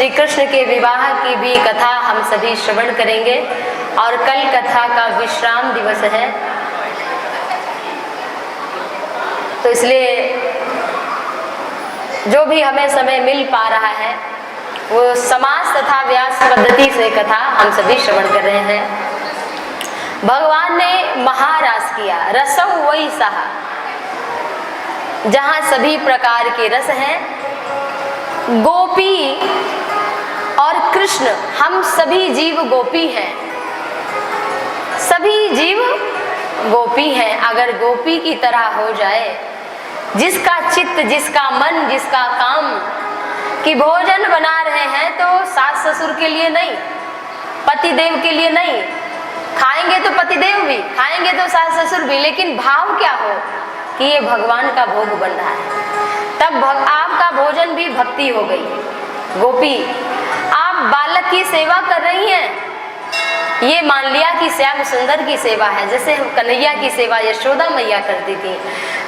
श्री कृष्ण के विवाह की भी कथा हम सभी श्रवण करेंगे और कल कथा का विश्राम दिवस है, तो इसलिए जो भी हमें समय मिल पा रहा है वो समास तथा व्यास पद्धति से कथा हम सभी श्रवण कर रहे हैं। भगवान ने महारास किया, रसव वही सहा, जहां सभी प्रकार के रस हैं। गोपी और कृष्ण, हम सभी जीव गोपी हैं, सभी जीव गोपी हैं। अगर गोपी की तरह हो जाए, जिसका चित्त, जिसका मन, जिसका काम कि भोजन बना रहे हैं तो सास ससुर के लिए नहीं, पति देव के लिए नहीं, खाएंगे तो पति देव भी, खाएंगे तो सास ससुर भी, लेकिन भाव क्या हो कि ये भगवान का भोग बन रहा है, तब आपका भोजन भी भक्ति हो गई। गोपी, आप बालक की सेवा कर रही हैं, ये मान लिया कि श्याम सुंदर की सेवा है, जैसे कन्हैया की सेवा यशोदा मैया करती थी,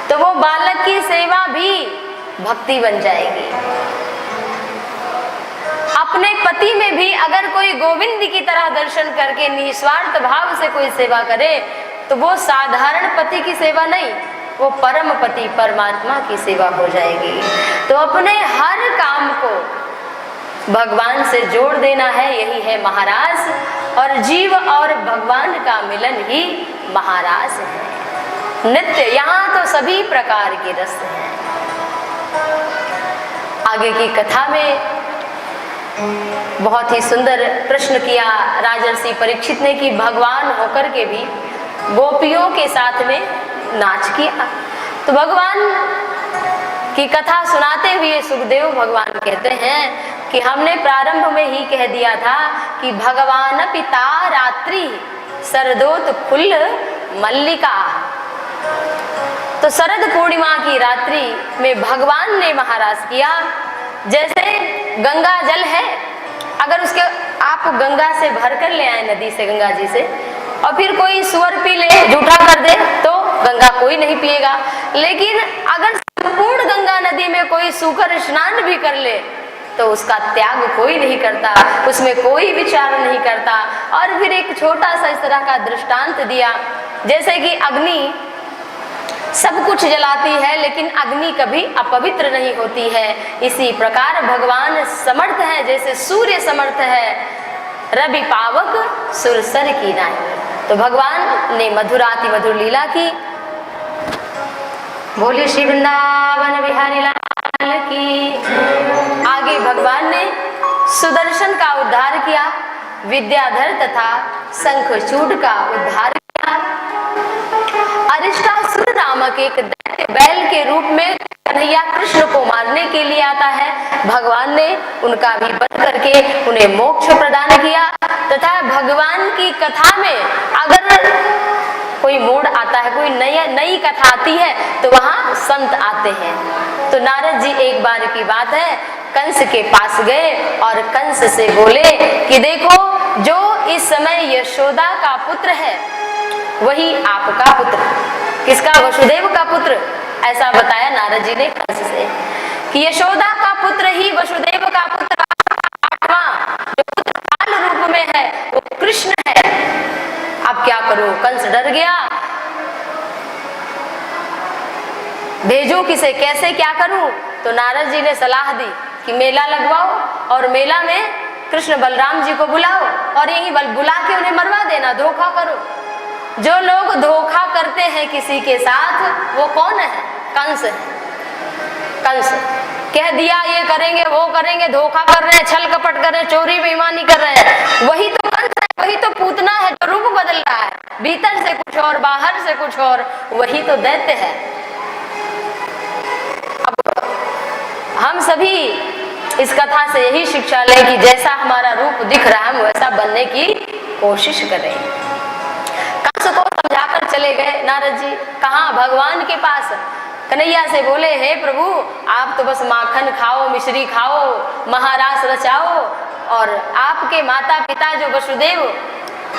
तो वो बालक की सेवा भी भक्ति बन जाएगी। अपने पति में भी अगर कोई गोविंद की तरह दर्शन करके निस्वार्थ भाव से कोई सेवा करे तो वो साधारण पति की सेवा नहीं, वो परम पति परमात्मा की सेवा हो जाएगी। तो अपने हर काम को भगवान से जोड़ देना है, यही है महारास, और जीव और भगवान का मिलन ही महारास है। नित्य यहाँ तो सभी प्रकार के रस हैं। आगे की कथा में बहुत ही सुंदर प्रश्न किया राजर्षि परीक्षित ने कि भगवान होकर के भी गोपियों के साथ में नाच किया। तो भगवान की कथा सुनाते हुए सुखदेव भगवान कहते हैं कि हमने प्रारंभ में ही कह दिया था कि भगवान पिता रात्रि शरदोत फुल मल्लिका। तो शरद पूर्णिमा की रात्रि में भगवान ने महारास किया। जैसे गंगा जल है, अगर उसके आप गंगा से भर कर ले आए नदी से, गंगा जी से, और फिर कोई सुअर पी ले, जूठा कर दे, तो गंगा कोई नहीं पिएगा। लेकिन अगर संपूर्ण गंगा नदी में कोई सूकर स्नान भी कर ले तो उसका त्याग कोई नहीं करता, उसमें कोई विचार नहीं करता। और फिर एक छोटा सा इस तरह का दृष्टांत दिया, जैसे कि अग्नि सब कुछ जलाती है लेकिन अग्नि कभी अपवित्र नहीं होती है, इसी प्रकार भगवान समर्थ है, जैसे सूर्य समर्थ है, रवि पावक सुरसर की नाई। तो भगवान ने मधुराति मधुर लीला की। बोलिए श्री वृंदावन बिहारी लाल की। आगे भगवान ने सुदर्शन का उद्धार किया, विद्याधर तथा शंखचूड़ का उद्धार किया। अरिष्टासुर नामक एक दैत्य बैल के रूप में कन्हैया कृष्ण को मारने के लिए आता है, भगवान ने उनका भी वध करके उन्हें मोक्ष प्रदान किया। तथा भगवान की कथा में अगर कोई मोड़ आता है, कोई नई कथा आती है, तो वहां संत आते हैं। तो नारद जी एक बार की बात है, कंस के पास गए और कंस से बोले कि देखो, जो इस समय यशोदा का पुत्र है वही आपका पुत्र। किसका? वसुदेव का पुत्र। ऐसा बताया नारद जी ने कंस से कि यशोदा का पुत्र ही वसुदेव का पुत्र आठवां, जो पुत्र बाल रूप में है वो कृष्ण है। अब क्या करूं? कंस डर गया, भेजूं किसे, कैसे, क्या करूं? तो नारद जी ने सलाह दी कि मेला लगवाओ और मेला में कृष्ण बलराम जी को बुलाओ और यही बुला के उन्हें मरवा देना, धोखा करो। जो लोग धोखा करते हैं किसी के साथ वो कौन है? कंस है। कंस कह दिया ये करेंगे वो करेंगे, धोखा कर रहे हैं, छल कपट कर रहे हैं, चोरी बेईमानी कर रहे हैं, वही तो कंस है, वही तो पूतना है जो रूप बदल रहा है, भीतर से कुछ और बाहर से कुछ और, वही तो दैत्य है। अब हम सभी इस कथा से यही शिक्षा लें कि जैसा हमारा रूप दिख रहा है हम वैसा बनने की कोशिश करें। कंस को समझाकर चले गए नारद जी, कहाँ? भगवान के पास। कन्हैया से बोले, हे प्रभु, आप तो बस माखन खाओ, मिश्री खाओ, महारास रचाओ, और आपके माता पिता जो वसुदेव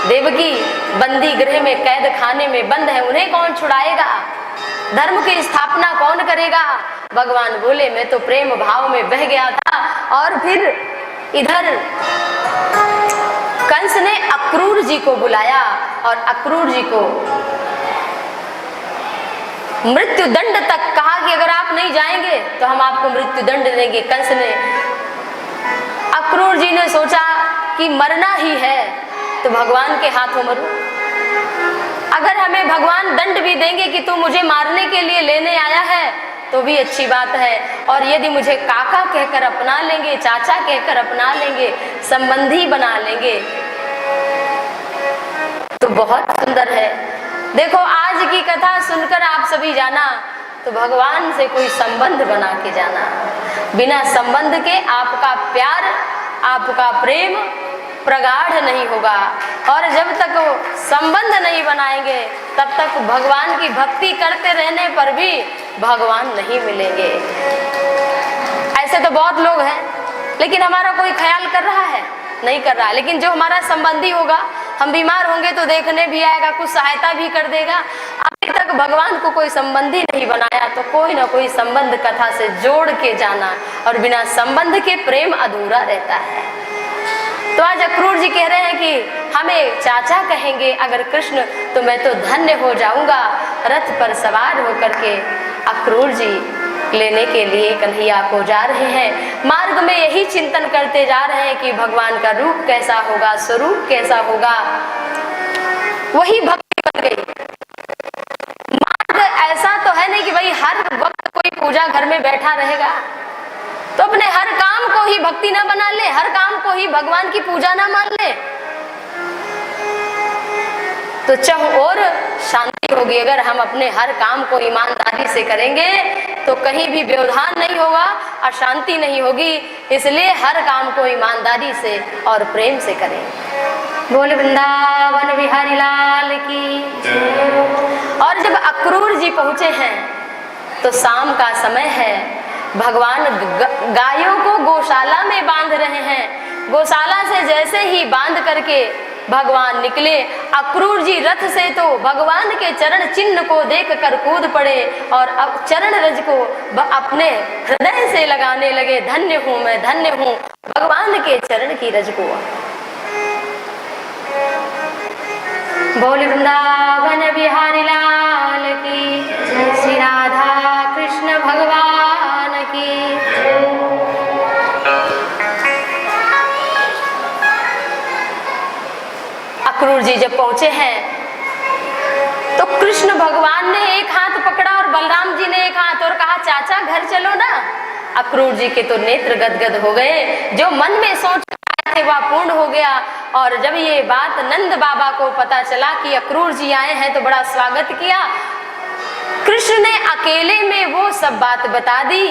देवकी बंदी गृह में कैद खाने में बंद है, उन्हें कौन छुड़ाएगा? धर्म की स्थापना कौन करेगा? भगवान बोले, मैं तो प्रेम भाव में बह गया था और फिर इधर कंस ने अक्रूर जी को बुलाया और अक्रूर जी को मृत्यु दंड तक कहा कि अगर आप नहीं जाएंगे तो हम आपको मृत्यु दंड देंगे। कंस ने, अक्रूर जी ने सोचा कि मरना ही है तो भगवान के हाथों मरूं। अगर हमें भगवान दंड भी देंगे कि तू मुझे मारने के लिए लेने आया है तो भी अच्छी बात है, और यदि मुझे काका कहकर अपना लेंगे, चाचा कहकर अपना लेंगे, संबंधी बना लेंगे तो बहुत सुंदर है। देखो आज की कथा सुनकर आप सभी जाना तो भगवान से कोई संबंध बना के जाना। बिना संबंध के आपका प्यार, आपका प्रेम प्रगाढ़ नहीं होगा, और जब तक वो संबंध नहीं बनाएंगे तब तक भगवान की भक्ति करते रहने पर भी भगवान नहीं मिलेंगे। ऐसे तो बहुत लोग हैं, लेकिन हमारा कोई ख्याल कर रहा है? नहीं कर रहा है। लेकिन जो हमारा संबंधी होगा, हम बीमार होंगे तो देखने भी आएगा, कुछ सहायता भी कर देगा। अभी तक भगवान को कोई संबंधी नहीं बनाया तो कोई ना कोई संबंध कथा से जोड़ के जाना, और बिना संबंध के प्रेम अधूरा रहता है। तो आज अक्रूर जी कह रहे हैं कि हमें चाचा कहेंगे अगर कृष्ण तो मैं तो धन्य हो जाऊंगा। रथ पर सवार होकर के अक्रूर जी लेने के लिए कन्हैया को जा रहे हैं। मार्ग में यही चिंतन करते जा रहे हैं कि भगवान का रूप कैसा होगा, स्वरूप कैसा होगा। वही भक्ति बन गई। मार्ग ऐसा तो है नहीं कि भाई हर वक्त कोई पूजा घर में बैठा रहेगा तो अपने हर काम को ही भक्ति ना बना ले, हर काम को ही भगवान की पूजा ना मान ले, तो चाहे और शांति होगी। अगर हम अपने हर काम को ईमानदारी से करेंगे तो कहीं भी व्यवधान नहीं होगा, अशांति नहीं होगी। इसलिए हर काम को ईमानदारी से और प्रेम से करें। बोल वृंदावन बिहारी लाल की। और जब अक्रूर जी पहुंचे हैं तो शाम का समय है। भगवान गायों को गौशाला में बांध रहे हैं। गौशाला से जैसे ही बांध करके भगवान निकले, अक्रूर जी रथ से तो भगवान के चरण चिन्ह को देखकर कूद पड़े और अब चरण रज को अपने हृदय से लगाने लगे। धन्य हूं मैं, धन्य हूं भगवान के चरण की रज को। बोल वृंदावन बिहारी लाल की, जय श्री राधा कृष्ण भगवान की। अक्रूर जी जब पहुंचे हैं तो कृष्ण भगवान ने एक हाथ पकड़ा और बलराम जी ने एक हाथ, और कहा चाचा घर चलो ना। अक्रूर जी के तो नेत्र गदगद हो गए। जो मन में सोच रहे थे वह पूर्ण हो गया। और जब ये बात नंद बाबा को पता चला कि अक्रूर जी आए हैं तो बड़ा स्वागत किया। कृष्ण ने अकेले में वो सब बात बता दी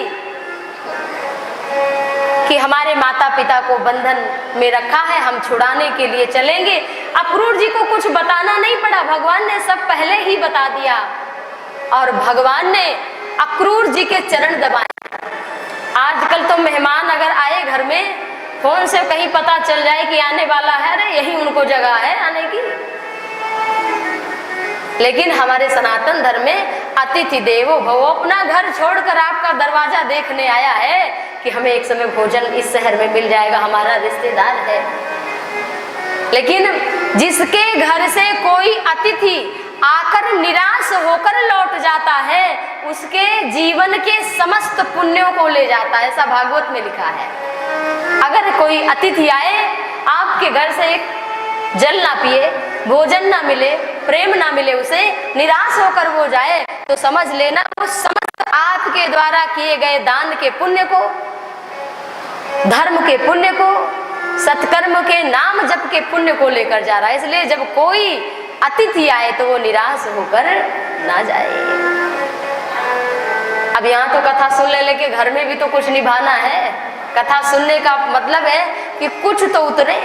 कि हमारे माता पिता को बंधन में रखा है, हम छुड़ाने के लिए चलेंगे। अक्रूर जी को कुछ बताना नहीं पड़ा, भगवान ने सब पहले ही बता दिया। और भगवान ने अक्रूर जी के चरण दबाए। आजकल तो मेहमान अगर आए घर में, फोन से कहीं पता चल जाए कि आने वाला है, अरे यही उनको जगह है आने की। लेकिन हमारे सनातन धर्म में अतिथि देवो भव, अपना घर छोड़कर आपका दरवाजा देखने आया है कि हमें एक समय भोजन इस शहर में मिल जाएगा, हमारा रिश्तेदार है। लेकिन जिसके घर से कोई अतिथि आकर निराश होकर लौट जाता है, उसके जीवन के समस्त पुण्यों को ले जाता है, ऐसा भागवत में लिखा है। अगर कोई अतिथि आए, आपके घर से एक जल ना पिए, भोजन ना मिले, प्रेम ना मिले, उसे निराश होकर वो जाए, तो समझ लेना वो समस्त आपके द्वारा किए गए दान के पुण्य को, धर्म के पुण्य को, सत्कर्म के नाम जप के पुण्य को लेकर जा रहा है। इसलिए जब कोई अतिथि आए तो वो निराश होकर ना जाए। अब यहाँ तो कथा सुनने लेके घर में भी तो कुछ निभाना है। कथा सुनने का मतलब है कि कुछ तो उतरे।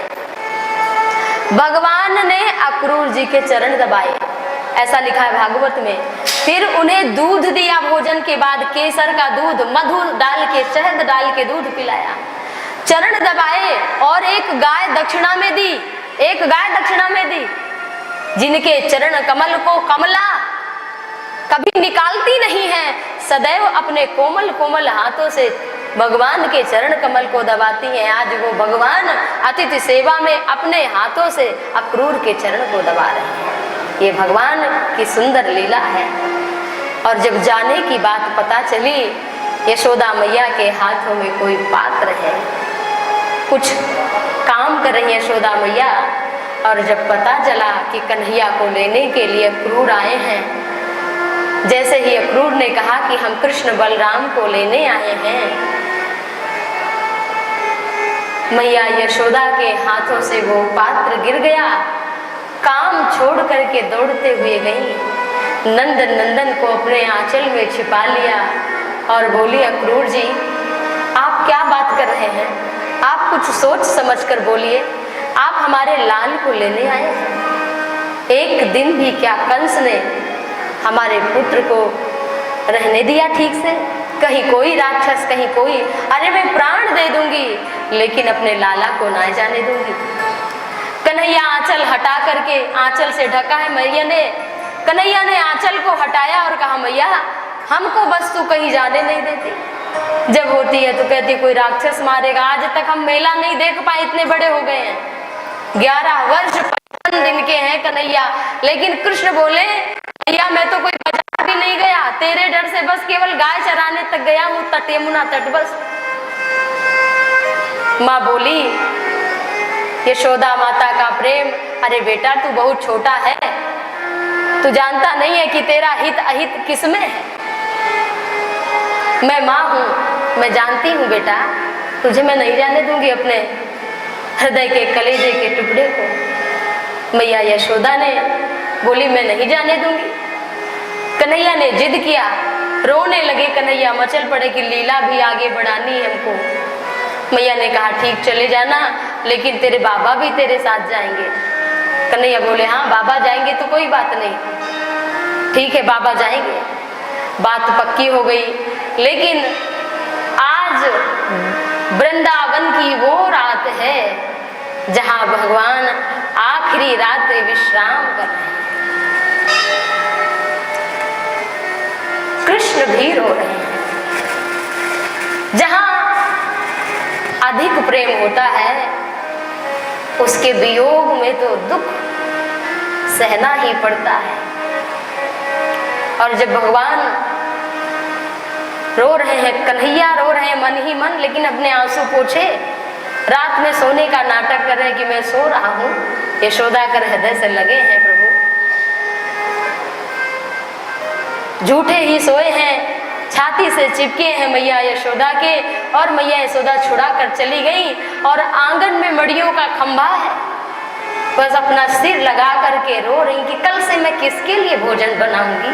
भगवान ने अक्रूर जी के चरण दबाए, ऐसा लिखा है भागवत में। फिर उन्हें दूध दिया, भोजन के बाद केसर का दूध, मधु डाल के, शहद डाल के दूध पिलाया, चरण दबाए और एक गाय दक्षिणा में दी। एक गाय दक्षिणा में दी जिनके चरण कमल को कमला कभी निकालती नहीं है, सदैव अपने कोमल कोमल हाथों से भगवान के चरण कमल को दबाती हैं। आज वो भगवान अतिथि सेवा में अपने हाथों से अक्रूर के चरण को दबा रहे हैं। ये भगवान की सुंदर लीला है। और जब जाने की बात पता चली, यशोदा मैया के हाथों में कोई पात्र है, कुछ काम कर रही है यशोदा मैया। और जब पता चला कि कन्हैया को लेने के लिए अक्रूर आए हैं, जैसे ही अक्रूर ने कहा कि हम कृष्ण बलराम को लेने आए हैं, मैया यशोदा के हाथों से वो पात्र गिर गया। काम छोड़ करके दौड़ते हुए गई, नंदन नंदन को अपने आंचल में छिपा लिया और बोली, अक्रूर जी आप क्या बात कर रहे हैं? आप कुछ सोच समझ कर बोलिए। आप हमारे लाल को लेने आए हैं। एक दिन भी क्या कंस ने हमारे पुत्र को रहने दिया ठीक से? कहीं कोई राक्षस, कहीं कोई, अरे मैं प्राण दे दूंगी लेकिन अपने लाला को ना जाने दूंगी। कन्हैया आंचल हटा करके, आंचल से ढका है मैया ने, कन्हैया ने आंचल को हटाया और कहा, मैया हमको बस तू कहीं जाने नहीं देती। जब होती है तो कहती कोई राक्षस मारेगा। आज तक हम मेला नहीं देख पाए, इतने बड़े हो गए हैं, 11 वर्ष 55 दिन के हैं कन्हैया। लेकिन कृष्ण बोले, भैया मैं तो कोई बाजार भी नहीं गया, तेरे डर से बस केवल गाय चराने तक गया हूँ, तट यमुना तट बस। माँ बोली, यशोदा माता का प्रेम, अरे बेटा तू बहुत छोटा है, तू जानता नहीं है कि तेरा हित अहित किसमें है। मैं माँ हूँ, मैं जानती हूँ बेटा, तुझे मैं नहीं जाने दूंगी अपने हृदय के कलेजे के टुकड़े को। मैया यशोदा ने बोली, मैं नहीं जाने दूंगी। कन्हैया ने जिद किया, रोने लगे कन्हैया, मचल पड़े कि लीला भी आगे बढ़ानी है हमको। मैया ने कहा ठीक चले जाना, लेकिन तेरे बाबा भी तेरे साथ जाएंगे। कन्हैया बोले, हाँ बाबा जाएंगे तो कोई बात नहीं, ठीक है बाबा जाएंगे। बात पक्की हो गई। लेकिन आज वृंदावन की वो रात है जहां भगवान आखिरी रात्रि विश्राम कर रहे हैं। कृष्ण भी रो रहे हैं। जहां अधिक प्रेम होता है उसके वियोग में तो दुख सहना ही पड़ता है। और जब भगवान रो रहे हैं, कन्हैया रो रहे हैं मन ही मन, लेकिन अपने आंसू पोंछे, रात में सोने का नाटक कर रहे हैं कि मैं सो रहा हूं, यशोदा कर हृदय से लगे हैं प्रभु, झूठे ही सोए हैं, छाती से चिपके हैं मैया यशोदा के। और मैया यशोदा छुड़ा कर चली गई और आंगन में मड़ियों का खंभा है, बस अपना सिर लगा करके रो रही कि कल से मैं किसके लिए भोजन बनाऊंगी,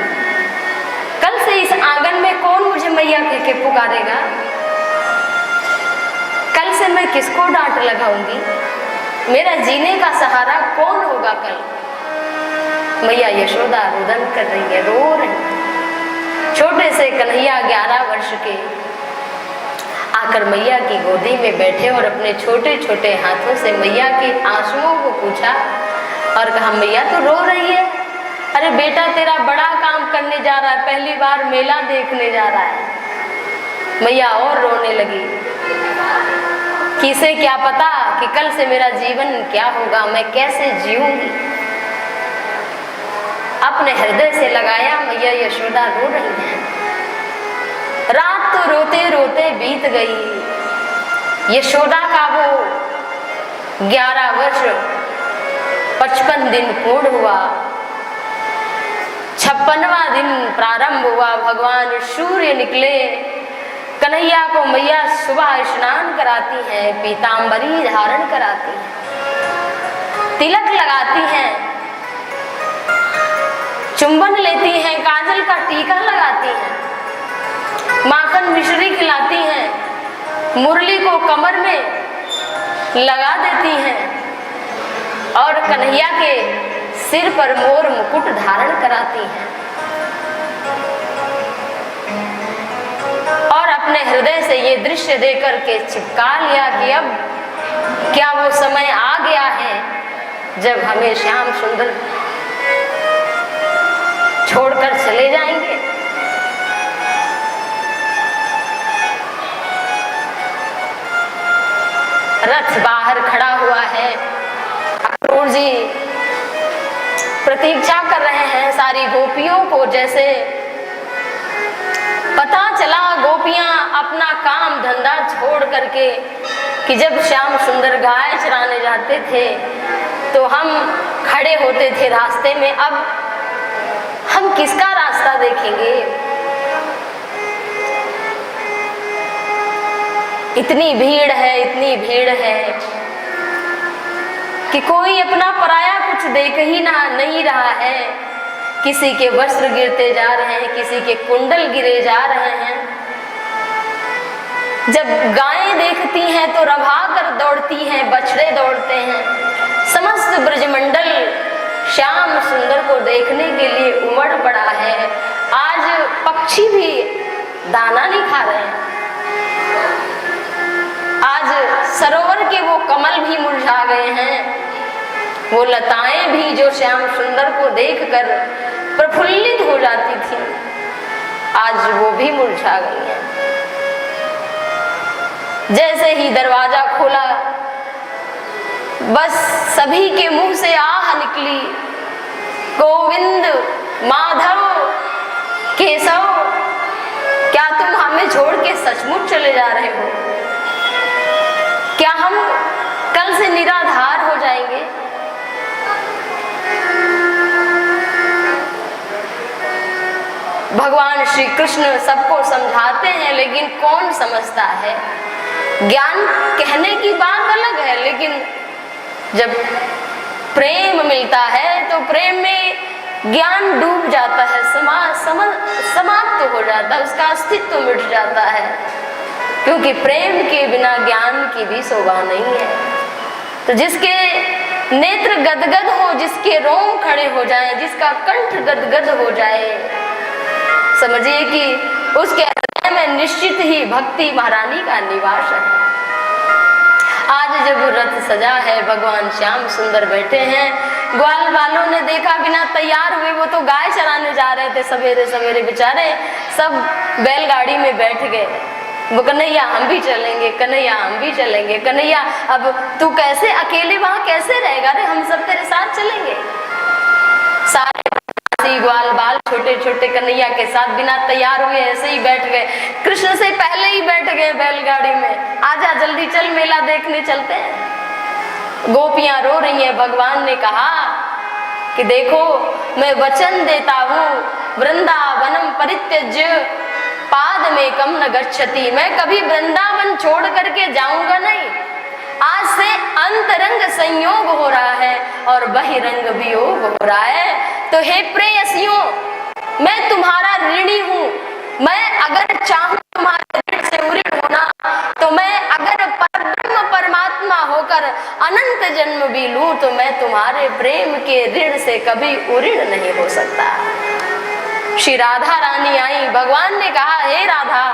कल से इस आंगन में कौन मुझे मैया कह के पुकारेगा, कल से मैं किसको डांट लगाऊंगी, मेरा जीने का सहारा कौन होगा कल। मैया यशोदा रुदन कर रही है, रो रही है। छोटे से कन्हैया 11 वर्ष के आकर मैया की गोदी में बैठे और अपने छोटे छोटे हाथों से मैया के आंसुओं को पूछा और कहा, मैया तो रो रही है, अरे बेटा तेरा बड़ा काम करने जा रहा है, पहली बार मेला देखने जा रहा है। मैया और रोने लगी, किसे क्या पता कि कल से मेरा जीवन क्या होगा, मैं कैसे जीऊंगी। अपने हृदय से लगाया, मैया यशोदा रो रही है। रात तो रोते रोते बीत गई। यशोदा का वो 11 वर्ष 55 दिन पूर्ण हुआ। 56वां दिन प्रारंभ हुआ। भगवान सूर्य निकले। कन्हैया को मैया सुबह स्नान कराती हैं, पीतांबरी धारण कराती हैं, तिलक लगाती हैं, चुंबन लेती हैं, काजल का टीका लगाती हैं, माखन मिश्री खिलाती हैं, मुरली को कमर में लगा देती हैं और कन्हैया के सिर पर मोर मुकुट धारण कराती हैं और अपने हृदय से ये दृश्य देकर के चिपका लिया कि अब क्या वो समय आ गया है जब हमें श्याम सुंदर छोड़कर चले जाएंगे। रथ बाहर खड़ा हुआ है। अक्रूर जी प्रतीक्षा कर रहे हैं सारी गोपियों को। जैसे पता चला गोपियां अपना काम धंधा छोड़ करके कि जब श्याम सुंदर गाय चराने जाते थे तो हम खड़े होते थे रास्ते में, अब हम किसका रास्ता देखेंगे। इतनी भीड़ है, इतनी भीड़ है कि कोई अपना पराया कुछ देख ही नहीं रहा है। किसी के वस्त्र गिरते जा रहे हैं, किसी के कुंडल गिरे जा रहे हैं। जब गायें देखती हैं तो रभा कर दौड़ती हैं, बछड़े दौड़ते हैं। समस्त ब्रजमंडल श्याम सुंदर को देखने के लिए उमड़ पड़ा है। आज पक्षी भी दाना नहीं खा रहे हैं। आज सरोवर के वो कमल भी मुरझा गए हैं। वो लताएं भी जो श्याम सुंदर को देखकर प्रफुल्लित हो जाती थी, आज वो भी मुरझा गई हैं। जैसे ही दरवाजा खोला, बस सभी के मुंह से आह निकली, गोविंद, माधव, केशव, क्या तुम हमें छोड़ के सचमुच चले जा रहे हो? क्या हम कल से निराधार हो जाएंगे? भगवान श्री कृष्ण सबको समझाते हैं, लेकिन कौन समझता है। ज्ञान कहने की बात अलग है, लेकिन जब प्रेम मिलता है तो प्रेम में ज्ञान डूब जाता है, समाप्त हो जाता है, उसका अस्तित्व मिट जाता है। क्योंकि प्रेम के बिना ज्ञान की भी शोभा नहीं है। तो जिसके नेत्र गदगद हो, जिसके रोम खड़े हो जाएं, जिसका कंठ गदगद हो जाए, समझिए कि उसके हृदय में निश्चित ही भक्ति महारानी का निवास है। आज जब रथ सजा है, भगवान श्याम सुंदर बैठे हैं, ग्वाल वालों ने देखा, बिना तैयार हुए वो तो गाय चराने जा रहे थे। सवेरे सवेरे बेचारे सब बैलगाड़ी में बैठ गए। वो कन्हैया हम भी चलेंगे, कन्हैया हम भी चलेंगे, कन्हैया अब तू कैसे अकेले वहां कैसे रहेगा रे, हम सब तेरे साथ चलेंगे। सारे ग्वाल बाल छोटे छोटे कन्हैया के साथ बिना तैयार हुए ऐसे ही बैठ गए। कृष्ण से पहले ही बैठ गए बैलगाड़ी में। आजा जल्दी चल, मेला देखने चलते हैं। गोपियां रो रही हैं। भगवान ने कहा कि देखो, मैं वचन देता हूँ, वृंदावनम परित्यज्य पाद में कम न गच्छति। मैं कभी वृंदावन छोड़ करके जाऊंगा नहीं। आज से अंतरंग संयोग हो रहा है और बहिरंग वियोग हो रहा है। तो हे प्रेयसियों, मैं तुम्हारा ऋणी हूँ। मैं अगर चाहूँ तुम्हारे ऋण से उऋण होना, तो मैं अगर परब्रह्म परमात्मा होकर अनंत जन्म भी लूं, तो मैं तुम्हारे प्रेम के ऋण से कभी उऋण नहीं हो सकता। श्री राधा रानी आई। भगवान ने कहा, हे राधा,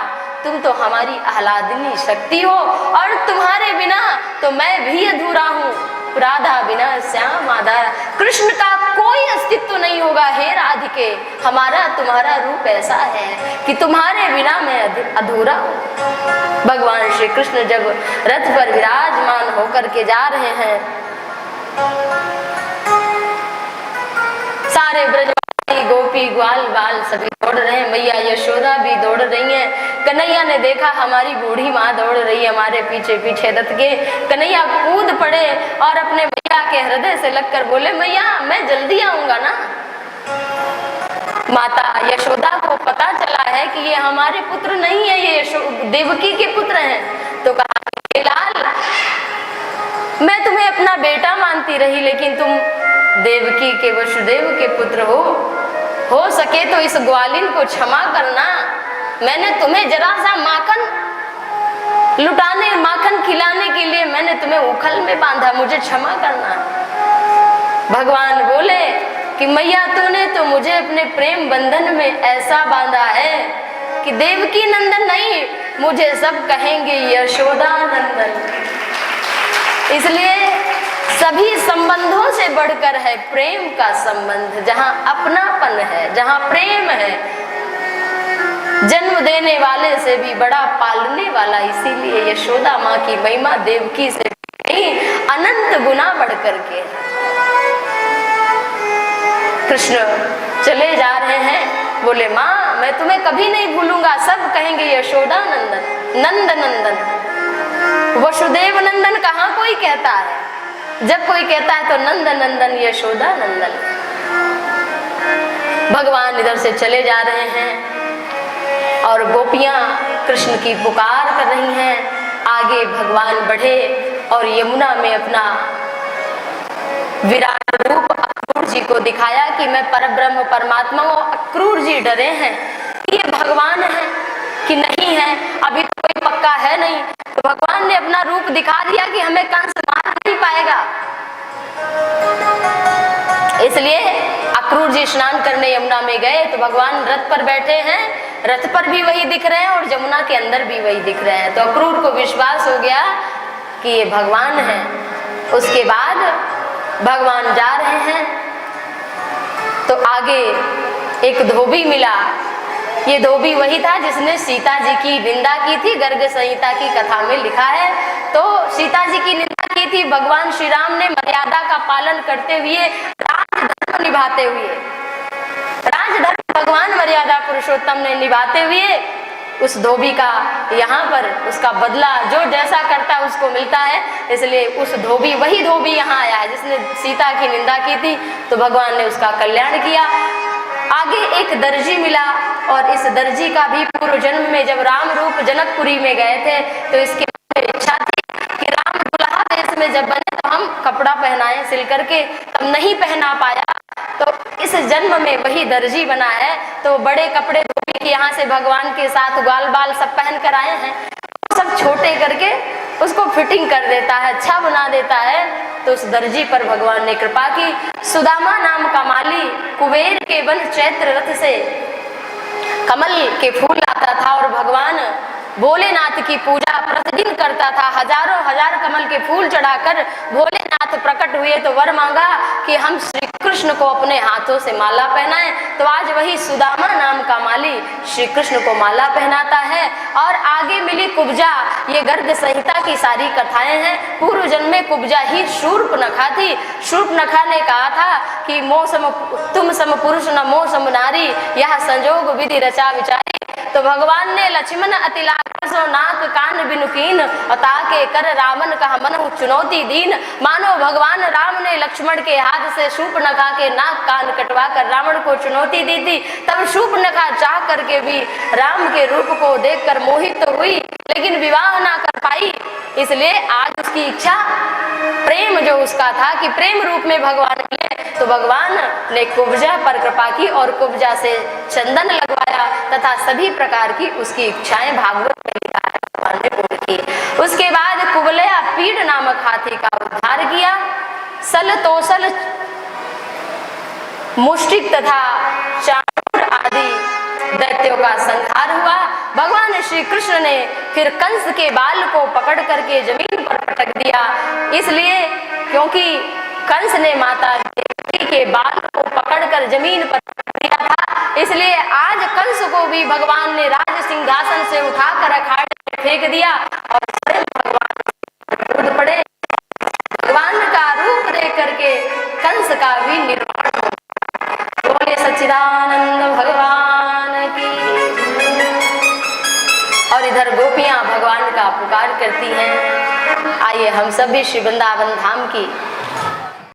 तुम तो हमारी आह्लादिनी शक्ति हो और तुम्हारे बिना तो मैं भी अधूरा हूँ। राधा बिना श्याम आधार, कृष्ण का कोई अस्तित्व नहीं होगा। हे राधिके, हमारा तुम्हारा रूप ऐसा है कि तुम्हारे बिना मैं अधूरा हूँ। भगवान श्री कृष्ण जब रथ पर विराजमान होकर के जा रहे हैं, सारे ब्रज गोपी ग्वाल बाल सभी दौड़ रहे हैं। मैया यशोदा भी दौड़ रही हैं। कन्हैया ने देखा हमारी बूढ़ी माँ दौड़ रही है हमारे पीछे पीछे रथ के। कन्हैया कूद पड़े और अपने मैया के हृदय से लगकर बोले, मैया मैं जल्दी आऊंगा ना। माता यशोदा को पता चला है कि ये हमारे पुत्र नहीं है, ये देवकी के पुत्र हैं। तो कहा, लाल, मैं तुम्हें अपना बेटा मानती रही, लेकिन तुम देवकी के वसुदेव के पुत्र हो सके तो इस ग्वालिन को क्षमा करना। मैंने तुम्हें जरा सा माखन लुटाने, माखन खिलाने के लिए मैंने तुम्हें उखल में बांधा, मुझे क्षमा करना। भगवान बोले कि मैया, तूने तो मुझे अपने प्रेम बंधन में ऐसा बांधा है कि देवकी नंदन नहीं, मुझे सब कहेंगे यशोदा नंदन। इसलिए सभी संबंधों से बढ़कर है प्रेम का संबंध। जहां अपनापन है, जहां प्रेम है, जन्म देने वाले से भी बड़ा पालने वाला। इसीलिए यशोदा माँ की महिमा देवकी से अनंत गुना बढ़ करके। कृष्ण चले जा रहे हैं, बोले माँ मैं तुम्हें कभी नहीं भूलूंगा, सब कहेंगे यशोदा नंदन, नंद नंदन। वसुदेव नंदन कहाँ कोई कहता है, जब कोई कहता है तो नंद नंदन यशोदा नंदन। भगवान इधर से चले जा रहे हैं और गोपियां कृष्ण की पुकार कर रही हैं। आगे भगवान बढ़े और यमुना में अपना विराट रूप अक्रूर जी को दिखाया कि मैं परब्रह्म परमात्मा हूँ। अक्रूर जी डरे हैं कि ये भगवान है कि नहीं है, अभी तो कोई पक्का है नहीं। तो भगवान ने अपना रूप दिखा दिया कि हमें कंस मार नहीं पाएगा। इसलिए अक्रूर जी स्नान करने यमुना में गए तो भगवान रथ पर बैठे हैं, रथ पर भी वही दिख रहे हैं और यमुना के अंदर भी वही दिख रहे हैं। तो अक्रूर को विश्वास हो गया कि ये भगवान है। उसके बाद भगवान जा रहे हैं तो आगे एक धोबी मिला। ये धोबी वही था जिसने सीता जी की निंदा की थी, गर्ग संहिता की कथा में लिखा है। तो सीता जी की निंदा की थी, भगवान श्री राम ने मर्यादा का पालन करते हुए, राजधर्म निभाते हुए, राजधर्म भगवान मर्यादा पुरुषोत्तम ने निभाते हुए उस धोबी का यहाँ पर उसका बदला जो जैसा करता है उसको मिलता है। इसलिए उस धोबी, वही धोबी यहाँ आया है जिसने सीता की निंदा की थी, तो भगवान ने उसका कल्याण किया। आगे एक दर्जी मिला और इस दर्जी का भी पूर्व जन्म में जब राम रूप जनकपुरी में गए थे तो इसकी इच्छा थी कि राम दुल्हा देश में जब बने तो हम कपड़ा पहनाएं सिल करके, तब नहीं पहना पाया। तो इस जन्म में वही दर्जी बना है। तो बड़े कपड़े धोबी के यहाँ से भगवान के साथ ग्वाल बाल सब पहन कर आए हैं, सब छोटे करके उसको फिटिंग कर देता है, अच्छा बना देता है। तो उस दर्जी पर भगवान ने कृपा की। सुदामा नाम का माली कुबेर के वन चैत्र रथ से कमल के फूल लाता था और भगवान भोलेनाथ की पूजा प्रतिदिन करता था। हजारों हजार कमल के फूल चढ़ाकर भोलेनाथ प्रकट हुए तो वर मांगा कि हम श्री कृष्ण को अपने हाथों से माला पहनाएं। तो आज वही सुदामा नाम का माली श्री कृष्ण को माला पहनाता है। और आगे मिली कुब्जा, ये गर्ग संहिता की सारी कथाएं हैं। पूर्व जन्म में कुब्जा ही शूर्पनखा थी। शूर्पनखा ने कहा था कि मोह सम तुम सम पुरुष न मोह सम नारी, यह संजोग विधि रचा विचारी। तो भगवान ने लक्ष्मण अति सो नाक कान बिनुकीन, ताके कर रावण कहा मन चुनौती दीन। मानो भगवान राम ने लक्ष्मण के हाथ से शूर्पनखा के नाक कान कटवा कर रावण को चुनौती दी थी। तब शूर्पनखा चाह करके भी राम के रूप को देखकर मोहित तो हुई, लेकिन विवाह ना कर पाई। इसलिए आज उसकी इच्छा, प्रेम जो उसका था कि प्रेम रूप में भगवान मिले, तो भगवान ने कुब्जा पर कृपा की और कुब्जा से चंदन लगवाया तथा सभी प्रकार की उसकी इच्छाएं भागवत में लिखा है भगवान ने पूर्ण की। उसके बाद कुबलया पीड़ नामक हाथी का उद्धार किया। सल तोसल मुष्टिक तथा चाणूर आदि दैत्यों का संहार हुआ। भगवान श्री कृष्ण ने फिर कंस के बाल को पकड़ करके जमीन पर पटक दिया। इसलिए क्योंकि कंस ने माता देवकी के बाल को पकड़कर जमीन पर दिया था, इसलिए आज कंस को भी भगवान ने राज सिंहासन से उठाकर अखाड़े में फेंक दिया और स्वयं भगवान कूद पड़े। भगवान का रूप देख करके कंस का भी निर्वाण हो। बोले सच्चिदानंद भगवान की। और इधर गोपियां भगवान का पुकार करती हैं। आइए हम सब भी श्री वृंदावन धाम की